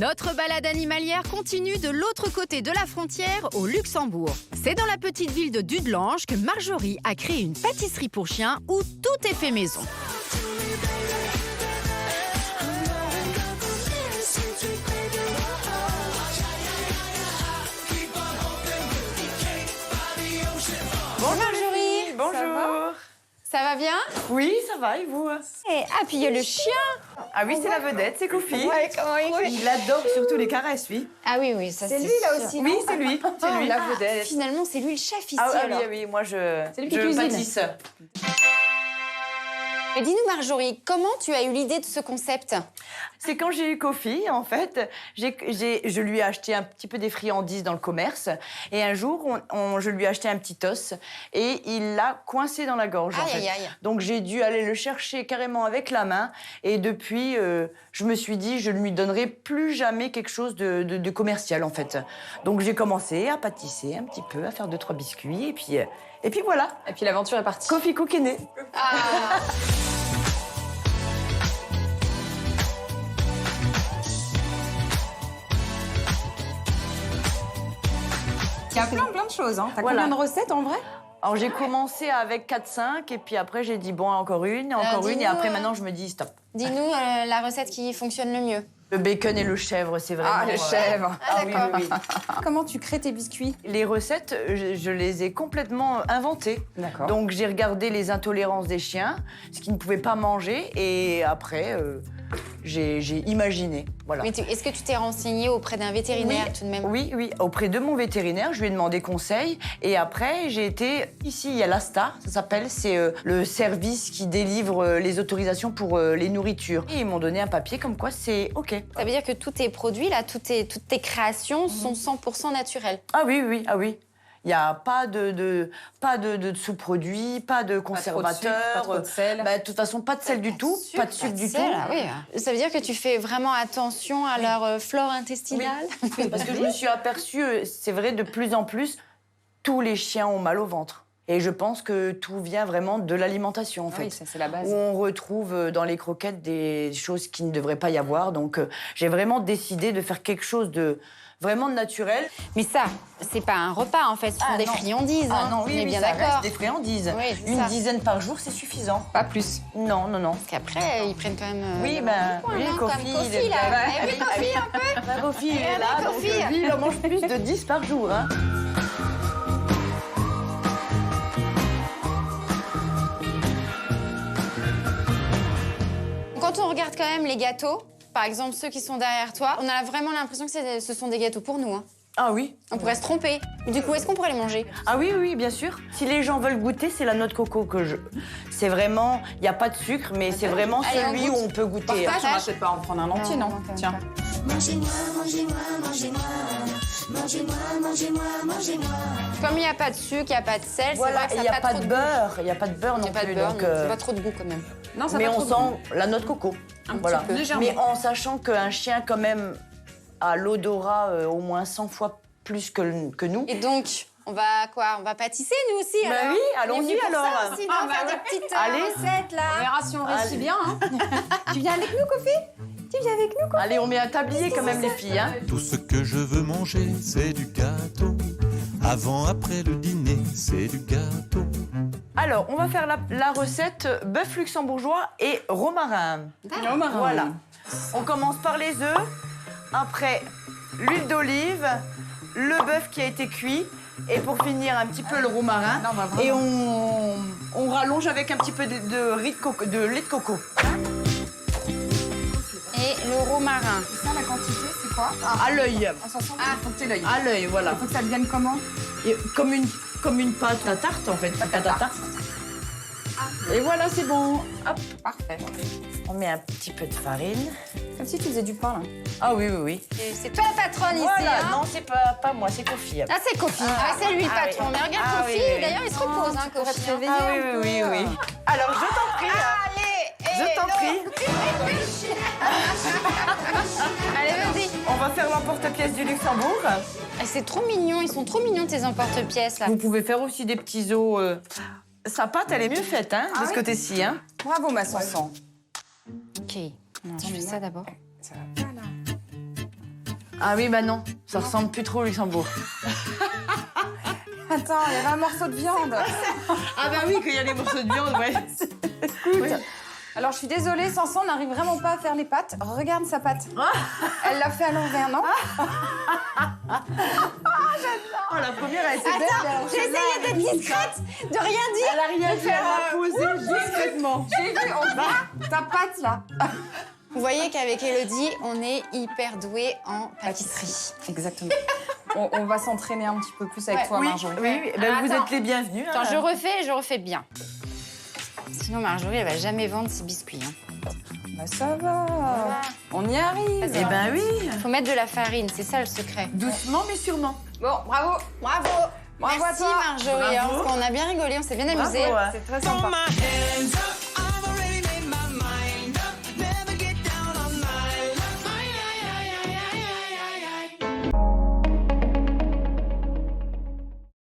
Notre balade animalière continue de l'autre côté de la frontière, au Luxembourg. C'est dans la petite ville de Dudelange que Marjorie a créé une pâtisserie pour chiens où tout est fait maison. Bonjour Marjorie. Bonjour. Ça va bien? Oui, ça va, et vous? Ah, puis il y a le chien. Ah oui, c'est la vedette, c'est Kofi. Ouais, comment il... Il adore surtout les caresses, lui. Ah oui, oui, ça c'est lui là sûr. aussi, Oui, non? c'est lui, c'est lui. La vedette. Finalement, c'est lui le chef ici Ah, oui, alors. ah oui, moi je lui qui cuisine. pâtisse. Et dis-nous Marjorie, comment tu as eu l'idée de ce concept? C'est quand j'ai eu Kofi, en fait, je lui ai acheté un petit peu des friandises dans le commerce. Et un jour, je lui ai acheté un petit os et il l'a coincé dans la gorge. en Aïe, fait. aïe, aïe. Donc j'ai dû aller le chercher carrément avec la main. Et depuis, je me suis dit, je ne lui donnerai plus jamais quelque chose de commercial, en fait. Donc j'ai commencé à pâtisser un petit peu, à faire 2-3 biscuits. Et puis voilà. Et puis l'aventure est partie. Kofi Cook est né. Ah. Il y a plein de choses. Hein. T'as Voilà. combien de recettes en vrai? Alors j'ai commencé avec 4-5 et puis après j'ai dit bon encore une et dis-nous, après maintenant je me dis stop. Dis-nous la recette qui fonctionne le mieux. Le bacon et le chèvre, c'est vraiment... Ah, le chèvre. Ah oui, d'accord. oui, oui. Comment tu crées tes biscuits? Les recettes, je les ai complètement inventées. D'accord. Donc j'ai regardé les intolérances des chiens, ce qu'ils ne pouvaient pas manger et après j'ai imaginé. Voilà. Mais est-ce que tu t'es renseigné auprès d'un vétérinaire Oui, tout de même? Oui, oui, auprès de mon vétérinaire, je lui ai demandé conseil. Et après, j'ai été ici, il y a l'ASTA, ça s'appelle, c'est le service qui délivre les autorisations pour les nourritures. Et ils m'ont donné un papier comme quoi c'est OK. Ça veut dire que tous tes produits, là, toutes tes créations sont 100% naturelles. Ah oui, oui, ah oui. Il n'y a pas de sous-produits, pas de conservateurs. Pas trop de sel. Bah, de toute façon, pas de sel du tout, pas de sucre du tout. Ah oui. Ça veut dire que tu fais vraiment attention à leur flore intestinale? Oui, parce que je me suis aperçue, c'est vrai, de plus en plus, tous les chiens ont mal au ventre. Et je pense que tout vient vraiment de l'alimentation, en fait. Oui, ça c'est la base. Où on retrouve dans les croquettes des choses qui ne devraient pas y avoir. Donc, j'ai vraiment décidé de faire quelque chose de vraiment naturel. Mais ça, c'est pas un repas, en fait. Ce sont des non. friandises. Ah hein. non, On est oui, bien ça d'accord. reste des friandises. Oui, c'est Une ça. dizaine par jour, c'est suffisant. Pas plus. Non, non, non. Parce qu'après, ils prennent quand même. Oui, le ben, point, oui, hein, Kofi, comme il Kofi, est là. là. Eh oui, Kofi, un peu. Ben, Kofi, il est Eh là, oui, donc Kofi. lui, il en mange plus de 10 par jour. Hein. Quand on regarde quand même les gâteaux, par exemple ceux qui sont derrière toi, on a vraiment l'impression que ce sont des gâteaux pour nous. Hein. Ah oui. On pourrait se tromper. Du coup, est-ce qu'on pourrait les manger? Ah oui, oui, bien sûr. Si les gens veulent goûter, c'est la noix de coco que je... C'est vraiment... Il n'y a pas de sucre, mais c'est vraiment Allez, on celui où goûte. on peut goûter. Partage, on va peut-être pas en prendre un entier, non? Tiens. Comme il n'y a pas de sucre, il n'y a pas de sel, Voilà, c'est il vrai n'y que ça a pas de trop beurre. Il n'y a pas de beurre goût. Il non n'y a pas plus. de beurre, donc, non. C'est pas trop de goût quand même. Non, ça mais va on trop sent la noix de coco. petit peu. Légèrement. Mais en sachant qu'un chien, quand même, a l'odorat au moins 100 fois plus que nous. Et donc, on va quoi? On va pâtisser nous aussi Bah alors? oui, On est allons-y, venus pour alors. ça aussi, non? Ah, bah Faire ouais. des petites Allez. recettes On là. verra si on réussit Allez. bien. Hein. Tu viens avec nous, Kofi? Tu viens avec nous, Kofi? Allez, on met un tablier quand même, les filles. Hein. Tout ce que je veux manger, c'est du gâteau. Avant, après le dîner, c'est du gâteau. Alors, on va faire la recette bœuf luxembourgeois et romarin. Romarin. Voilà. On commence par les œufs, après l'huile d'olive, le bœuf qui a été cuit, et pour finir, un petit peu le romarin. Non, bah, vraiment. Et on rallonge avec un petit peu de lait de coco. Et le romarin. Ça, la quantité, c'est quoi? À l'œil. On s'en sent, il faut que t'aies l'œil. À l'œil, voilà. Il faut que ça devienne comment? Et comme une pâte à tarte, en fait. Pâte à tarte. Et voilà, c'est bon. Hop. Parfait. On met un petit peu de farine. Comme si tu faisais du pain, là. Ah oui, oui, oui. Et c'est toi la patronne ici, Voilà, hein? non, c'est pas moi, c'est Kofi. Ah, c'est Kofi. Ah, c'est lui le Ah, patron. oui. Mais regarde Ah, Kofi, oui, oui. d'ailleurs, il se repose, hein, pourrais Kofi. te réveiller. Ah oui, oui, oui, oui. Alors, je t'en prie. Allez, Je t'en prie. Allez, vas-y. On va faire l'emporte-pièce du Luxembourg. Ah, c'est trop mignon, ils sont trop mignons tes emporte-pièces là. Vous pouvez faire aussi des petits os. Sa pâte, elle est mieux faite, hein, de ce oui côté-ci. Hein. Bravo, ma Sanson. Ok. Non, je fais ça d'abord. Ça va pas, là. Ah oui, bah non, ça ressemble plus trop au Luxembourg. Attends, il y avait un morceau de viande. Ah bah oui, qu'il y a les morceaux de viande, ouais. Écoute, alors je suis désolée, Samson n'arrive vraiment pas à faire les pâtes. Regarde sa pâte. Elle l'a fait à l'envers, non? Oh, la première, elle s'est Attends, j'ai essayé d'être discrète, de rien dire. Elle a rien fait, elle a posé discrètement. J'ai vu, on voit ta pâte là. Vous voyez qu'avec Elodie, on est hyper doués en pâtisserie. Exactement. On va s'entraîner un petit peu plus avec Ouais, toi, Oui, Marjorie. oui, ben, Alors, vous attends. êtes les bienvenus. Attends, hein. je refais bien. Sinon, Marjorie, elle va jamais vendre ses biscuits. Hein. Bah ça va. On y arrive. Vas-y. Eh ben oui, Faut mettre de la farine, c'est ça le secret. doucement mais sûrement. Bon, bravo. Bravo. Bravo à Merci toi. Marjorie, hein, Bravo. parce qu'on a bien rigolé, on s'est bien amusé. Bravo, ouais. C'est très sympa. Hands up.